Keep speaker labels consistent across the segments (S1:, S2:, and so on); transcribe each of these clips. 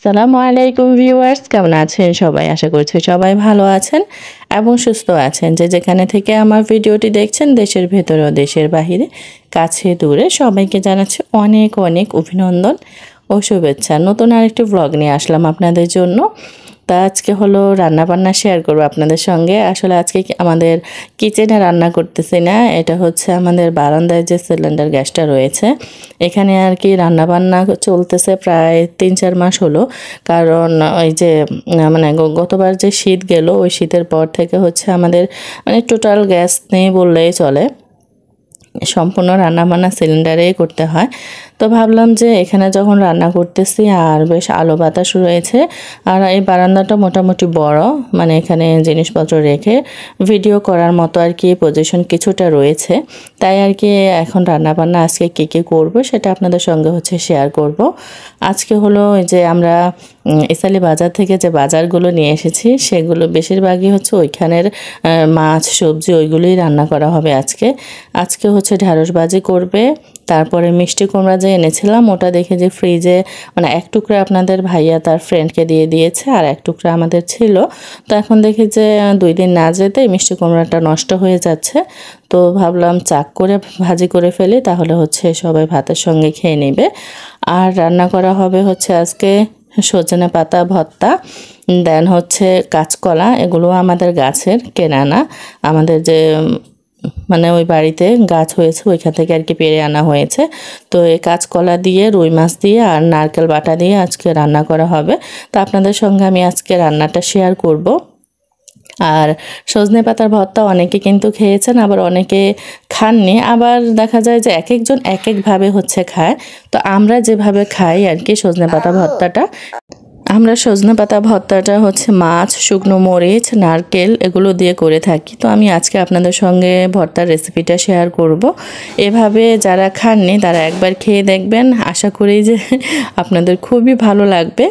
S1: আসসালামু আলাইকুম ভিউয়ার্স, কেমন আছেন সবাই? আশা করছি সবাই ভালো আছেন এবং সুস্থ আছেন। যে যেখানে থেকে আমার ভিডিওটি দেখছেন, দেশের ভেতরে ও দেশের বাহিরে, কাছে দূরে, সবাইকে জানাচ্ছি অনেক অনেক অভিনন্দন ও শুভেচ্ছা। নতুন আরেকটি ব্লগ নিয়ে আসলাম আপনাদের জন্য। তা আজকে হলো রান্নাবান্না শেয়ার করবো আপনাদের সঙ্গে। আসলে আজকে আমাদের কিচেনে রান্না করতেছি না, এটা হচ্ছে আমাদের বারান্দায় যে সিলিন্ডার গ্যাসটা রয়েছে এখানে আর কি রান্নাবান্না চলতেছে প্রায় 3-4 মাস হলো। কারণ ওই যে মানে গতবার যে শীত গেল, ওই শীতের পর থেকে হচ্ছে আমাদের মানে টোটাল গ্যাস নেই বললেই চলে, সম্পূর্ণ রান্নাবান্না সিলিন্ডারেই করতে হয়। তো ভাবলাম যে এখানে যখন রান্না করতেছি আর বেশ আলো বাতাস রয়েছে আর এই বারান্দাটা মোটামুটি বড়, মানে এখানে জিনিসপত্র রেখে ভিডিও করার মতো আর কি পজিশন কিছুটা রয়েছে। তাই আর কি এখন রান্নাবান্না আজকে কী কী করবো সেটা আপনাদের সঙ্গে হচ্ছে শেয়ার করব। আজকে হলো যে আমরা ইসালি বাজার থেকে যে বাজারগুলো নিয়ে এসেছি সেগুলো বেশিরভাগই হচ্ছে ওইখানের মাছ সবজি ওইগুলোই রান্না করা হবে আজকে হচ্ছে ঢ্যাঁড়স ভাজি করবে। তারপরে মিষ্টি কুমড়া যে এনেছিলাম ওটা দেখে যে ফ্রিজে মানে এক টুকরা আপনাদের ভাইয়া তার ফ্রেন্ডকে দিয়ে দিয়েছে আর এক টুকরা আমাদের ছিল। তো এখন দেখি যে 2 দিন না যেতে মিষ্টি কুমড়াটা নষ্ট হয়ে যাচ্ছে। তো ভাবলাম চাক করে ভাজি করে ফেলি, তাহলে হচ্ছে সবাই ভাতের সঙ্গে খেয়ে নেবে। আর রান্না করা হবে হচ্ছে আজকে সজনে পাতা ভর্তা, দেন হচ্ছে কাঁচকলা, এগুলো আমাদের গাছের কেনা না, আমাদের যে মানে ওই বাড়িতে গাছ হয়েছে ওইখান থেকে আর কি পেরে আনা হয়েছে। তো এই কাঁচকলা দিয়ে রুই মাছ দিয়ে আর নারকেল বাটা দিয়ে আজকে রান্না করা হবে। তো আপনাদের সঙ্গে আমি আজকে রান্নাটা শেয়ার করব। আর সজনে পাতার ভর্তা অনেকে কিন্তু খেয়েছেন, আবার অনেকে খাননি, আবার দেখা যায় যে এক একজন এক একভাবে হচ্ছে খায়। তো আমরা যেভাবে খাই আর কি সজনে পাতা ভর্তাটা, আমরা সজনে পাতা ভর্তাটা হচ্ছে মাছ, শুকনো মরিচ, নারকেল এগুলো দিয়ে করে থাকি। তো আমি আজকে আপনাদের সঙ্গে ভর্তার রেসিপিটা শেয়ার করব। এভাবে যারা খাননি তারা একবার খেয়ে দেখবেন, আশা করি যে আপনাদের খুবই ভালো লাগবে।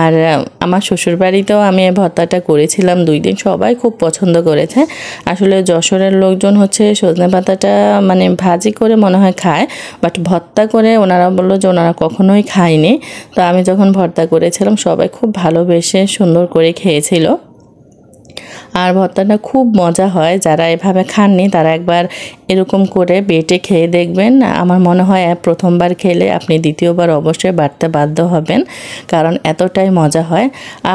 S1: আর আমার শ্বশুরবাড়িতেও আমি এই ভর্তাটা করেছিলাম 2 দিন, সবাই খুব পছন্দ করেছে। আসলে যশোরের লোকজন হচ্ছে সজনে পাতাটা মানে ভাজি করে মনে হয় খায়, বাট ভর্তা করে ওনারা বললো যে ওনারা কখনোই খায়নি। তো আমি যখন ভর্তা করেছিলাম সবাই খুব ভালোবেসে সুন্দর করে খেয়েছিল। আর ভর্তাটা খুব মজা হয়, যারা এভাবে খাননি তারা একবার এরকম করে বেটে খেয়ে দেখবেন। আমার মনে হয় প্রথমবার খেলে আপনি দ্বিতীয়বার অবশ্যই বাড়তে বাধ্য হবেন, কারণ এতটাই মজা হয়।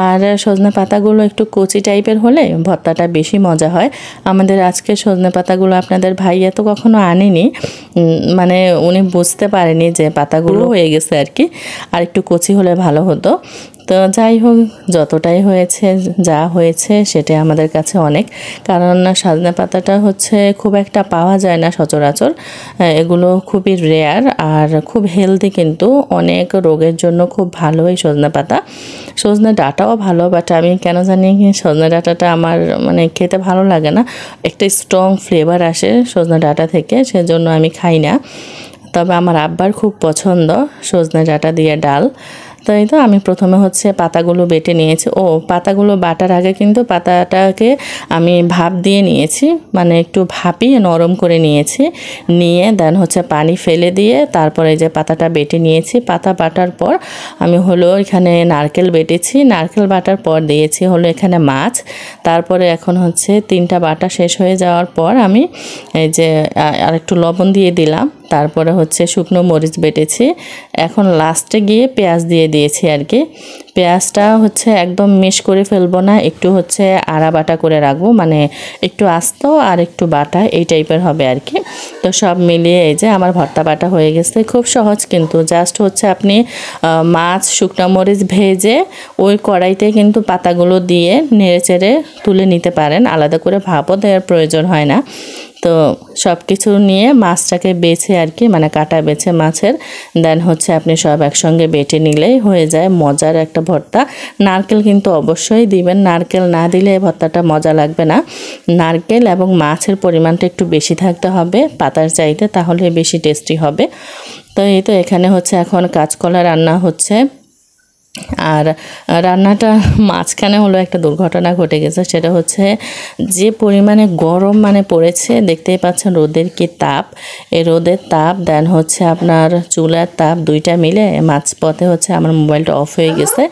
S1: আর সজনে পাতাগুলো একটু কচি টাইপের হলে ভর্তাটা বেশি মজা হয়। আমাদের আজকে সজনে পাতাগুলো আপনাদের ভাইয়া তো কখনো আনেনি, মানে উনি বুঝতে পারেনি যে পাতাগুলো হয়ে গেছে আর কি, আর একটু কচি হলে ভালো হতো। তো যাই হোক, যতটাই হয়েছে যা হয়েছে সেটাই আমাদের কাছে অনেক, কারণ সজনে পাতাটা হচ্ছে খুব একটা পাওয়া যায় না সচরাচর, এগুলো খুবই রেয়ার আর খুব হেলদি, কিন্তু অনেক রোগের জন্য খুব ভালো এই সজনে পাতা। সজনে ডাঁটাও ভালো, বাট আমি কেন জানি সজনে ডাঁটাটা আমার মানে খেতে ভালো লাগে না, একটা স্ট্রং ফ্লেভার আসে সজনে ডাঁটা থেকে, সেজন্য আমি খাই না। তবে আমার আব্বার খুব পছন্দ সজনে ডাঁটা দিয়ে ডাল। তাই তো আমি প্রথমে হচ্ছে পাতাগুলো বেটে নিয়েছি। পাতাগুলো বাটার আগে কিন্তু পাতাটাকে আমি ভাপ দিয়ে নিয়েছি, মানে একটু ভাপিয়ে নরম করে নিয়েছি, নিয়ে দেন হচ্ছে পানি ফেলে দিয়ে তারপরে যে পাতাটা বেটে নিয়েছি। পাতা বাটার পর আমি হলো এখানে নারকেল বেটেছি, নারকেল বাটার পর দিয়েছি হলো এখানে মাছ। তারপরে এখন হচ্ছে 3টা বাটা শেষ হয়ে যাওয়ার পর আমি এই যে আরেকটু লবণ দিয়ে দিলাম, তারপরে হচ্ছে শুকনো মরিচ বেটেছি, এখন লাস্টে গিয়ে পেঁয়াজ দিয়ে দিয়েছি আর কি। পেঁয়াজটা হচ্ছে একদম মিশ করে ফেলবো না, একটু হচ্ছে আড়া বাটা করে রাখবো, মানে একটু আস্ত আর একটু বাটা এই টাইপের হবে আর কি। তো সব মিলিয়ে এই যে আমার ভর্তা বাটা হয়ে গেছে। খুব সহজ, কিন্তু জাস্ট হচ্ছে আপনি মাছ শুকনো মরিচ ভেজে ওই কড়াইতে কিন্তু পাতাগুলো দিয়ে নেড়ে চেড়ে তুলে নিতে পারেন, আলাদা করে ভাপও দেওয়ার প্রয়োজন হয় না। তো সব কিছু নিয়ে মাছটাকে বেছে আর কি, মানে কাটা বেছে মাছের, দেন হচ্ছে আপনি সব একসঙ্গে বেটে নিলেই হয়ে যায় মজার একটা ভর্তা। নারকেল কিন্তু অবশ্যই দিবেন, নারকেল না দিলে এই ভর্তাটা মজা লাগবে না। নারকেল এবং মাছের পরিমাণটা একটু বেশি থাকতে হবে পাতার চাইতে, তাহলে বেশি টেস্টি হবে। তো এই তো এখানে হচ্ছে এখন কাঁচকলা রান্না হচ্ছে। আর রান্নাটা মাঝখানে হলো একটা দুর্ঘটনা ঘটে গেছে, সেটা হচ্ছে যে পরিমাণে গরম মানে পড়েছে, দেখতেই পাচ্ছেন রোদের কি তাপ, এই রোদের তাপ দেন হচ্ছে আপনার চুলার তাপ, দুইটা মিলে মাঝপথে হচ্ছে আমার মোবাইলটা অফ হয়ে গেছে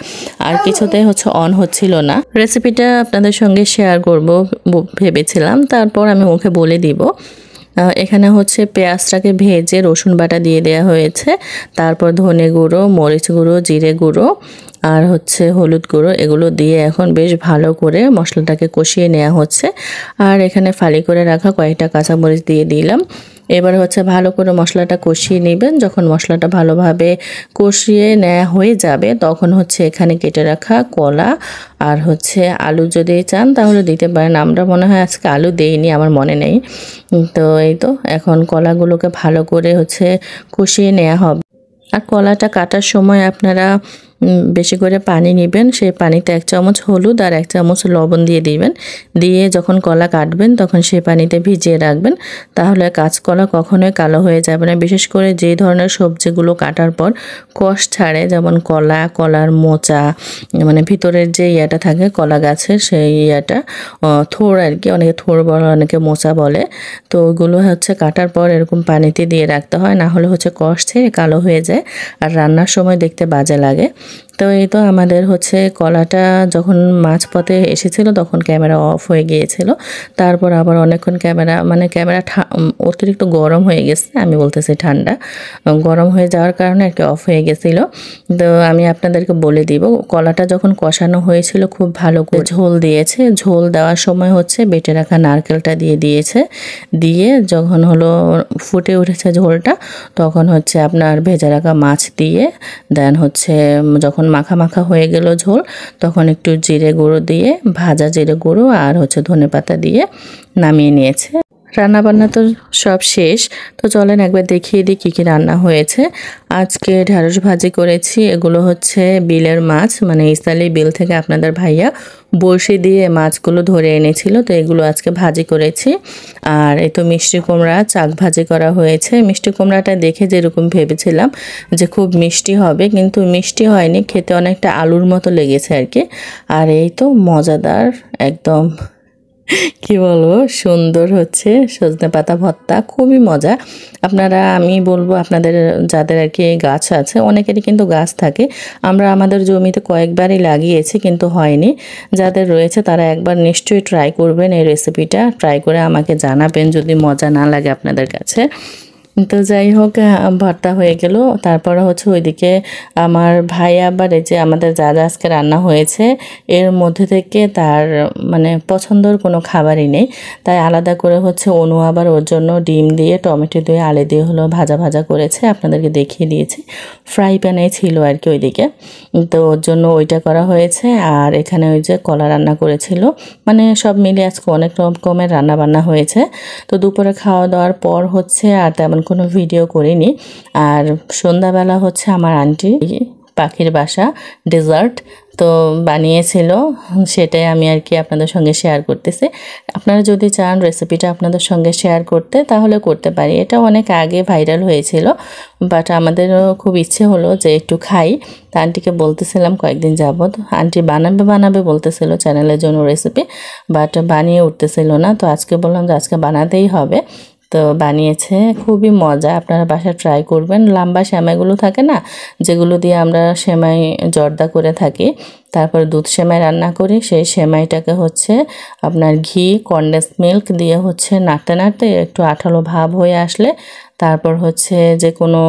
S1: আর কিছুতেই হচ্ছে অন হচ্ছিল না। রেসিপিটা আপনাদের সঙ্গে শেয়ার করব ভেবেছিলাম, তারপর আমি মুখে বলে দিব। এখানে হচ্ছে পেঁয়াজটাকে ভেজে রসুন বাটা দিয়ে দেওয়া হয়েছে, তারপর ধনে গুঁড়ো, মরিচ গুঁড়ো, জিরে গুঁড়ো আর হচ্ছে হলুদ গুঁড়ো, এগুলো দিয়ে এখন বেশ ভালো করে মশলাটাকে কষিয়ে নেওয়া হচ্ছে। আর এখানে ফালি করে রাখা কয়েকটা কাঁচামরিচ দিয়ে দিলাম। এবার হচ্ছে ভালো করে মশলাটা কষিয়ে নেবেন। যখন মশলাটা ভালোভাবে কষিয়ে নেওয়া হয়ে যাবে তখন হচ্ছে এখানে কেটে রাখা কলা আর হচ্ছে আলু যদি চান তাহলে দিতে পারেন। আমরা মনে হয় আজকে আলু দেইনি, আমার মনে নেই। তো এই তো এখন কলাগুলোকে ভালো করে হচ্ছে কষিয়ে নেওয়া হবে। আর কলাটা কাটার সময় আপনারা বেশি করে পানি নেবেন, সেই পানিতে 1 চামচ হলুদ আর 1 চামচ লবণ দিয়ে দিবেন। দিয়ে যখন কলা কাটবেন তখন সেই পানিতে ভিজিয়ে রাখবেন, তাহলে কাঁচকলা কখনোই কালো হয়ে যাবে না। বিশেষ করে যে ধরনের সবজিগুলো কাটার পর কষ ছাড়ে, যেমন কলা, কলার মোচা, মানে ভিতরের যে ইয়াটা থাকে কলা গাছের, সেই ইয়াটা থোড় আর কি, অনেকে থোড় বলে, অনেকে মোচা বলে। তো ওগুলো হচ্ছে কাটার পর এরকম পানিতে দিয়ে রাখতে হয়, না হলে হচ্ছে কষ ছেড়ে কালো হয়ে যায় আর রান্নার সময় দেখতে বাজে লাগে। তো এই তো আমাদের হচ্ছে কলাটা যখন মাঝপথে এসেছিল তখন ক্যামেরা অফ হয়ে গিয়েছিল। তারপর আবার অনেকক্ষণ ক্যামেরা অতিরিক্ত গরম হয়ে গেছে, আমি বলতেছি ঠান্ডা, গরম হয়ে যাওয়ার কারণে আর কি অফ হয়ে গেছিল। তো আমি আপনাদেরকে বলে দিব, কলাটা যখন কষানো হয়েছিল খুব ভালো করে ঝোল দিয়েছে। ঝোল দেওয়ার সময় হচ্ছে বেটে রাখা নারকেলটা দিয়ে দিয়েছে। দিয়ে যখন হলো ফুটে উঠেছে ঝোলটা, তখন হচ্ছে আপনার ভেজে রাখা মাছ দিয়ে দেন হচ্ছে যখন মাখা মাখা হয়ে গেল ঝোল, তখন একটু জিরে গুঁড়ো দিয়ে, ভাজা জিরে গুঁড়ো আর হচ্ছে ধনেপাতা দিয়ে নামিয়ে নিয়েছে। রান্নাবান্না তো সব শেষ, তো চলেন একবার দেখিয়ে দিই কী কী রান্না হয়েছে। আজকে ঢেঁড়স ভাজি করেছি, এগুলো হচ্ছে বিলের মাছ, মানে ইসালি বিল থেকে আপনাদের ভাইয়া বড়শি দিয়ে মাছগুলো ধরে এনেছিল, তো এগুলো আজকে ভাজি করেছি। আর এই তো মিষ্টি কুমড়া চাক ভাজি করা হয়েছে। মিষ্টি কুমড়াটা দেখে যেরকম ভেবেছিলাম যে খুব মিষ্টি হবে, কিন্তু মিষ্টি হয়নি, খেতে অনেকটা আলুর মতো লেগেছে আর কি। আর এই তো মজাদার একদম কি বলবো সুন্দর হচ্ছে সজনে পাতা ভর্তা, খুবই মজা। আমি বলবো আপনাদের যাদের আর কি গাছ আছে, অনেকেরই কিন্তু গাছ থাকে, আমরা আমাদের জমিতে কয়েকবারই লাগিয়েছি কিন্তু হয়নি। যাদের রয়েছে তারা একবার নিশ্চয়ই ট্রাই করবেন, এই রেসিপিটা ট্রাই করে আমাকে জানাবেন যদি মজা না লাগে আপনাদের কাছে। তো যাই হোক, ভর্তা হয়ে গেল। তারপরে হচ্ছে ওইদিকে আমার ভাই আবার এই যে আমাদের যা যা আজকে রান্না হয়েছে এর মধ্যে থেকে তার মানে পছন্দের কোনো খাবারই নেই, তাই আলাদা করে হচ্ছে অনু আবার ওর জন্য ডিম দিয়ে টমেটো দিয়ে আলু দিয়ে হলো ভাজা ভাজা করেছে, আপনাদেরকে দেখিয়ে দিয়েছি। ফ্রাই প্যানে ছিল আর কি ওইদিকে, তো ওর জন্য ওইটা করা হয়েছে। আর এখানে ওই যে কলা রান্না করেছিল, মানে সব মিলে আজকে অনেক রকমের রান্না বান্না হয়েছে। তো দুপুরে খাওয়া দাওয়ার পর হচ্ছে আর তেমন কোনো ভিডিও করিনি। আর সন্ধ্যাবেলা হচ্ছে আমার আন্টি পাখির বাসা ডেজার্ট তো বানিয়েছিল, সেটাই আমি আর কি আপনাদের সঙ্গে শেয়ার করতেছি। আপনারা যদি চান রেসিপিটা আপনাদের সঙ্গে শেয়ার করতে তাহলে করতে পারি, এটা অনেক আগে ভাইরাল হয়েছিল, বাট আমাদেরও খুব ইচ্ছে হলো যে একটু খাই। তা আন্টিকে বলতেছিলাম কয়েকদিন যাবত, আন্টি বানাবে বলতেছিল চ্যানেলের জন্য রেসিপি, বাট বানিয়ে উঠতেছিল না। তো আজকে বললাম যে আজকে বানাতেই হবে, তো বানিয়েছে, খুবই মজা। আপনারা বাসায় ট্রাই করবেন। লম্বা সেমাইগুলো থাকে না, যেগুলো দিয়ে আমরা সেমাই জর্দা করে থাকি, তারপর দুধ সেমাই রান্না করি, সেই সেমাইটাকে হচ্ছে আপনার ঘি কনডেন্স মিল্ক দিয়ে হচ্ছে নাড়তে নাড়তে একটু আঠালো ভাব হয়ে আসলে তারপর হচ্ছে যে কোনো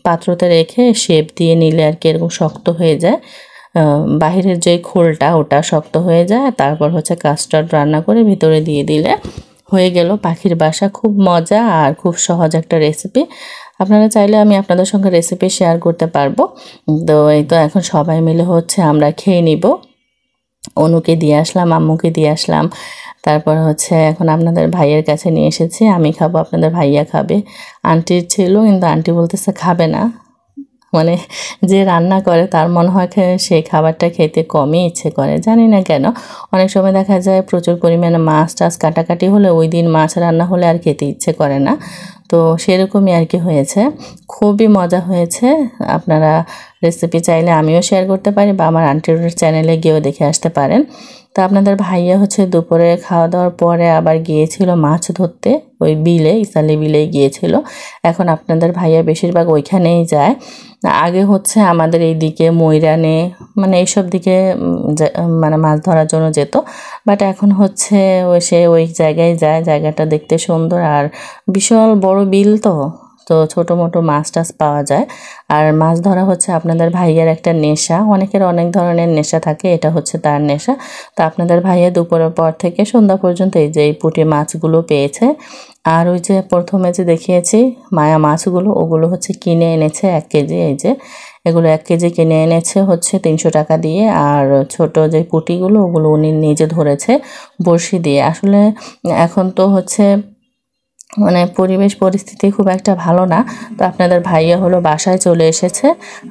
S1: পাত্রতে রেখে শেপ দিয়ে নিলে আর কি এরকম শক্ত হয়ে যায়, বাহিরের যে খোলটা ওটা শক্ত হয়ে যায়। তারপর হচ্ছে কাস্টার্ড রান্না করে ভিতরে দিয়ে দিলে হয়ে গেল পাখির বাসা। খুব মজা আর খুব সহজ একটা রেসিপি, আপনারা চাইলে আমি আপনাদের সঙ্গে রেসিপি শেয়ার করতে পারবো। তো এই তো এখন সবাই মিলে হচ্ছে আমরা খেয়ে নিব। অনুকে দিয়ে আসলাম, আম্মুকে দিয়ে আসলাম, তারপর হচ্ছে এখন আপনাদের ভাইয়ের কাছে নিয়ে এসেছি। আমি খাবো, আপনাদের ভাইয়া খাবে। আন্টির ছিল কিন্তু আন্টি বলতেছে খাবে না, মানে যে রান্না করে তার মনে হয় সেই খাবারটা খেতে কমই ইচ্ছে করে, জানি না কেন। অনেক সময় দেখা যায় প্রচুর পরিমাণে মাছ টাছ কাটাকাটি হলে ওই দিন মাছ রান্না হলে আর খেতে ইচ্ছে করে না। তো সেরকমই আর কি হয়েছে, খুবই মজা হয়েছে। আপনারা রেসিপি চাইলে আমিও শেয়ার করতে পারি বা আমার আন্টির চ্যানেলে গিয়েও দেখে আসতে পারেন। তো আপনাদের ভাইয়া হচ্ছে দুপুরে খাওয়া দাওয়ার পরে আবার গিয়েছিল মাছ ধরতে, ওই বিলে, ইসালি বিলে গিয়েছিল। এখন আপনাদের ভাইয়া বেশিরভাগ ওইখানেই যায়। আগে হচ্ছে আমাদের এই দিকে ময়রানে মানে এইসব দিকে মানে মাছ ধরার জন্য যেত, বাট এখন হচ্ছে সে ওই জায়গায় যায়। জায়গাটা দেখতে সুন্দর আর বিশাল বড় বিল, তো ছোটো মোটো মাছ টাছ পাওয়া যায়। আর মাছ ধরা হচ্ছে আপনাদের ভাইয়ের একটা নেশা, অনেকের অনেক ধরনের নেশা থাকে, এটা হচ্ছে তার নেশা। তো আপনাদের ভাইয়া দুপুরের পর থেকে সন্ধ্যা পর্যন্ত এই পুঁটি মাছগুলো পেয়েছে। আর ওই যে প্রথমে যে দেখিয়েছি মায়া মাছগুলো, ওগুলো হচ্ছে কিনে এনেছে 1 কেজি। এই যে এগুলো 1 কেজি কিনে এনেছে হচ্ছে 300 টাকা দিয়ে। আর ছোট যে পুঁটিগুলো ওগুলো উনি নিজে ধরেছে বড়শি দিয়ে। আসলে এখন তো হচ্ছে মানে পরিবেশ পরিস্থিতি খুব একটা ভালো না। তো আপনাদের ভাইয়া হলো বাসায় চলে এসেছে,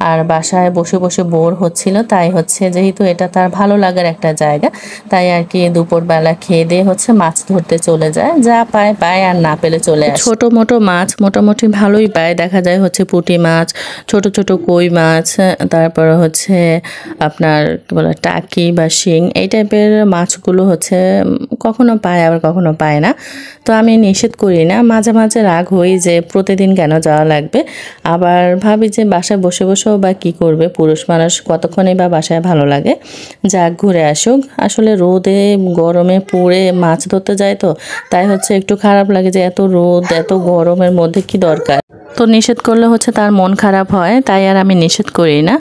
S1: আর বাসায় বসে বসে বোর হচ্ছিল, তাই হচ্ছে যেহেতু এটা তার ভালো লাগার একটা জায়গা, তাই আর কি দুপুরবেলা খেয়ে দিয়ে হচ্ছে মাছ ধরতে চলে যায়। যা পায় পায়, আর না পেলে চলে আসে। ছোট মোটো মাছ মোটামুটি ভালোই পায়, দেখা যায় হচ্ছে পুঁটি মাছ, ছোট ছোট কই মাছ, তারপর হচ্ছে আপনার কি বলে টাকি বা শিং, এই টাইপের মাছগুলো হচ্ছে কখনো পায় আবার কখনো পায় না। তো আমি নিষেধ করি না, মাঝে মাঝে রাগ হই যে প্রতিদিন কেন যাওয়া লাগবে। আবার ভাবি যে বাসায় বসে বসেও বা কী করবে, পুরুষ মানুষ কতক্ষণই বা বাসায় ভালো লাগে, যাক ঘুরে আসুক। আসলে রোদে গরমে পুড়ে মাছ ধরতে যায়, তো তাই হচ্ছে একটু খারাপ লাগে যে এত রোদ এত গরমের মধ্যে কি দরকার। তো নিষেধ করলে হচ্ছে তার মন খারাপ হয়, তাই আর আমি নিষেধ করি না।